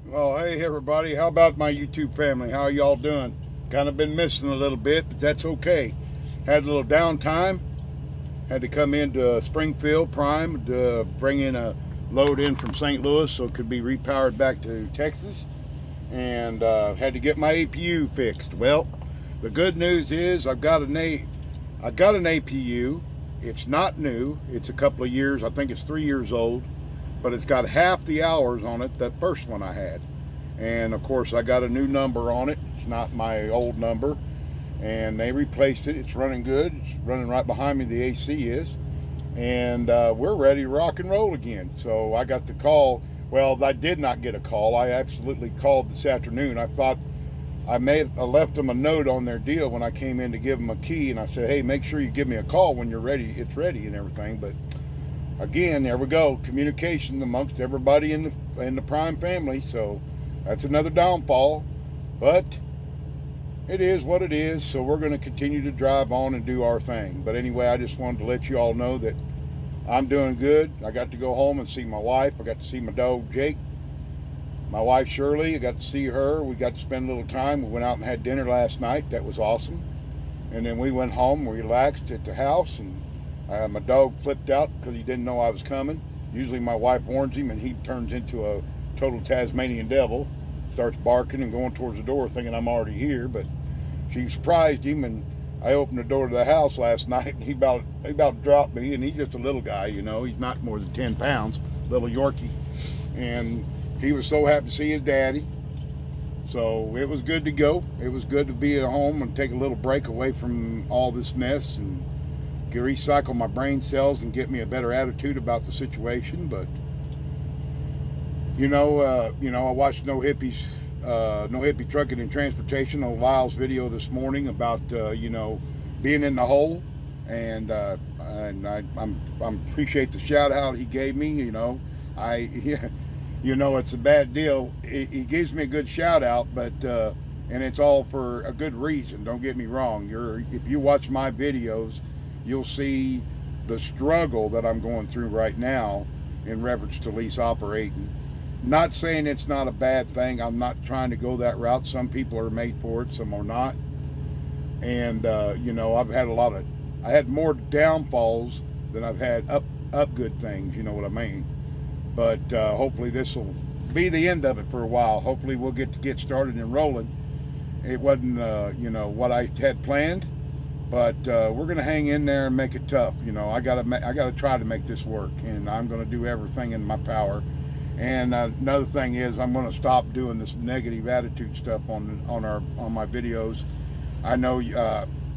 Well, hey everybody, how about my YouTube family? How y'all doing? Kind of been missing a little bit, but that's okay. Had a little downtime. Had to come into Springfield Prime to bring in a load in from St. Louis so it could be repowered back to Texas. And had to get my APU fixed. Well, the good news is I got an APU. It's not new. It's a couple of years. I think it's 3 years old. But it's got half the hours on it that first one I had. And of course I got a new number on it. It's not my old number. And they replaced it. It's running good. It's running right behind me, the AC is. And we're ready to rock and roll again. So I got the call. Well, I did not get a call. I absolutely called this afternoon. I thought I left them a note on their deal when I came in to give them a key. And I said, hey, make sure you give me a call when you're ready. It's ready and everything. But again, there we go. Communication amongst everybody in the Prime family. So that's another downfall. But it is what it is. So we're going to continue to drive on and do our thing. But anyway, I just wanted to let you all know that I'm doing good. I got to go home and see my wife. I got to see my dog, Jake. My wife, Shirley, I got to see her. We got to spend a little time. We went out and had dinner last night. That was awesome. And then we went home, we relaxed at the house, and my dog flipped out because he didn't know I was coming. Usually my wife warns him and he turns into a total Tasmanian devil, starts barking and going towards the door thinking I'm already here. But she surprised him, and I opened the door to the house last night and he about dropped me. And he's just a little guy, you know, he's not more than 10 pounds, little Yorkie. And he was so happy to see his daddy. So it was good to go. It was good to be at home and take a little break away from all this mess and recycle my brain cells and get me a better attitude about the situation. But you know, I watched No Hippie Trucking and Transportation on Lyle's video this morning about you know, being in the hole, and I appreciate the shout out he gave me. You know, you know, it's a bad deal. He gives me a good shout out, but and it's all for a good reason. Don't get me wrong. If you watch my videos, you'll see the struggle that I'm going through right now in reference to lease operating. Not saying it's not a bad thing. I'm not trying to go that route. Some people are made for it, some are not. And you know, I had more downfalls than I've had up good things, you know what I mean? But hopefully this will be the end of it for a while. Hopefully we'll get started and rolling. It wasn't you know, what I had planned. But we're gonna hang in there and make it tough. You know, I gotta try to make this work, and I'm gonna do everything in my power. And another thing is, I'm gonna stop doing this negative attitude stuff on my videos. I know,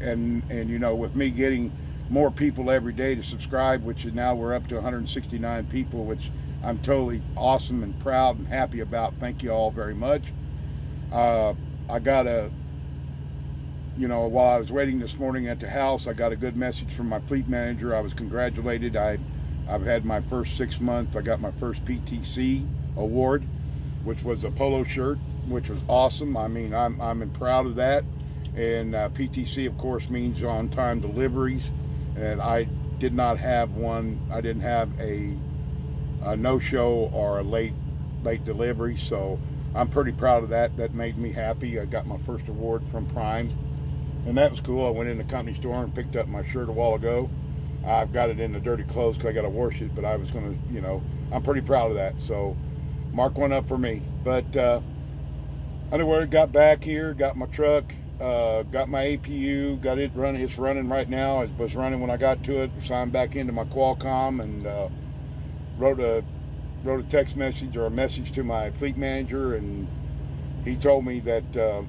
and you know, with me getting more people every day to subscribe, which is now we're up to 169 people, which I'm totally awesome and proud and happy about. Thank you all very much. You know, while I was waiting this morning at the house, I got a good message from my fleet manager. I was congratulated. I've had my first 6 months. I got my first PTC Award, which was a polo shirt, which was awesome. I mean, I'm proud of that. And PTC, of course, means on-time deliveries. And I did not have one. I didn't have a no-show or a late delivery. So I'm pretty proud of that. That made me happy. I got my first award from Prime. And that was cool. I went in the company store and picked up my shirt a while ago. I've got it in the dirty clothes because I got to wash it, but I was going to, you know, I'm pretty proud of that. So mark one up for me. But anyway, got back here, got my truck, got my APU, got it running. It's running right now. It was running when I got to it. Signed back into my Qualcomm and wrote a text message or a message to my fleet manager, and he told me that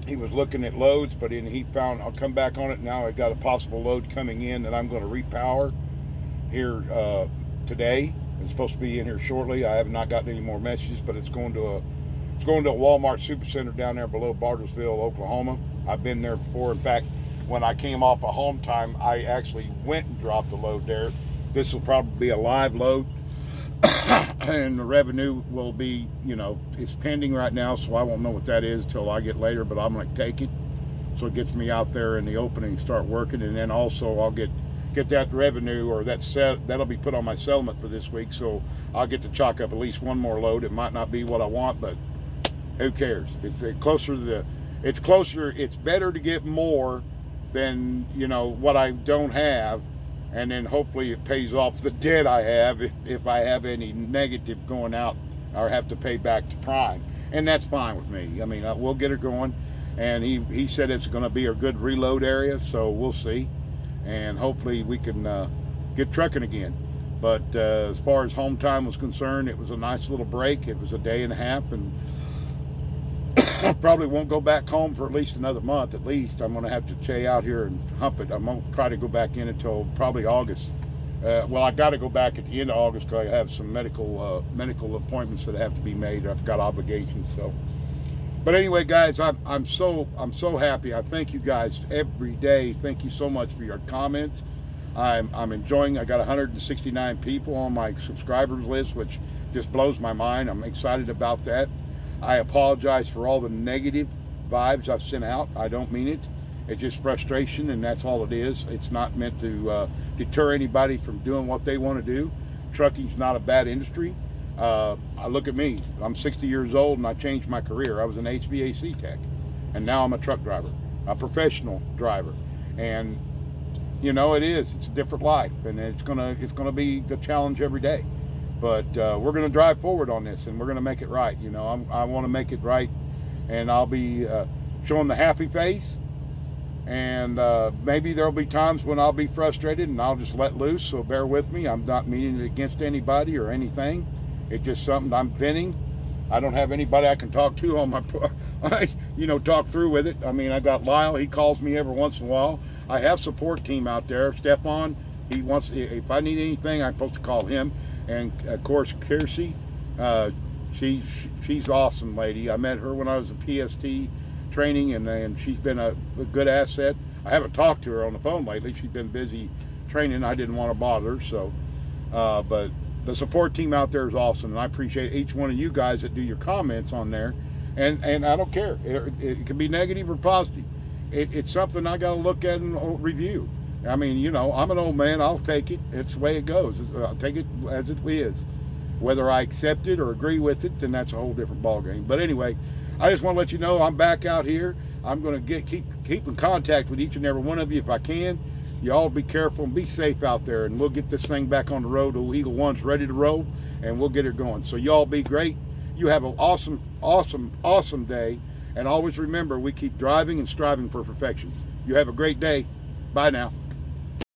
he was looking at loads, but he found, I'll come back on it now. I got a possible load coming in that I'm going to repower here today. It's supposed to be in here shortly. I have not gotten any more messages, but it's going to a Walmart Supercenter down there below Bartlesville, Oklahoma. I've been there before. In fact, when I came off of home time, I actually went and dropped the load there. This will probably be a live load. And the revenue will be, you know, it's pending right now, so I won't know what that is till I get later, but I'm going to take it so it gets me out there in the open and start working. And then also I'll get get that revenue, or that'll be put on my settlement for this week. So I'll get to chalk up at least one more load. It might not be what I want, but who cares? It's better to get more than, you know, what I don't have, and then hopefully it pays off the debt I have if I have any negative going out or have to pay back to Prime. And that's fine with me. I mean, we'll get her going, and he said it's going to be a good reload area, so we'll see, and hopefully we can get trucking again. But as far as home time was concerned, it was a nice little break. It was a day and a half, and I probably won't go back home for at least another month. At least I'm going to have to stay out here and hump it. I won't try to go back in until probably August. Well, I got to go back at the end of August because I have some medical appointments that have to be made. I've got obligations. So, but anyway, guys, I'm so happy. I thank you guys every day. Thank you so much for your comments. I'm enjoying. I got 169 people on my subscribers list, which just blows my mind. I'm excited about that. I apologize for all the negative vibes I've sent out. I don't mean it. It's just frustration, and that's all it is. It's not meant to deter anybody from doing what they want to do. Trucking's not a bad industry. Look at me. I'm 60 years old, and I changed my career. I was an HVAC tech, and now I'm a truck driver, a professional driver. And you know, it's a different life, and it's gonna be the challenge every day. But we're going to drive forward on this, and we're going to make it right. You know, I want to make it right, and I'll be showing the happy face. And maybe there'll be times when I'll be frustrated, and I'll just let loose. So bear with me. I'm not meaning it against anybody or anything. It's just something I'm venting. I don't have anybody I can talk to on my, talk through with it. I mean, I got Lyle. He calls me every once in a while. I have support team out there. Stephon, if I need anything, I'm supposed to call him. And of course, Kiersey, she's awesome lady. I met her when I was in PST training, and she's been a good asset. I haven't talked to her on the phone lately. She's been busy training. I didn't want to bother her, so. But the support team out there is awesome, and I appreciate each one of you guys that do your comments on there. And I don't care. It can be negative or positive. It's something I got to look at and review. I mean, you know, I'm an old man. I'll take it. It's the way it goes. I'll take it as it is. Whether I accept it or agree with it, then that's a whole different ballgame. But anyway, I just want to let you know I'm back out here. I'm going to keep in contact with each and every one of you if I can. You all be careful and be safe out there, and we'll get this thing back on the road. The Eagle One's ready to roll, and we'll get it going. So y'all be great. You have an awesome, awesome, awesome day. And always remember, we keep driving and striving for perfection. You have a great day. Bye now.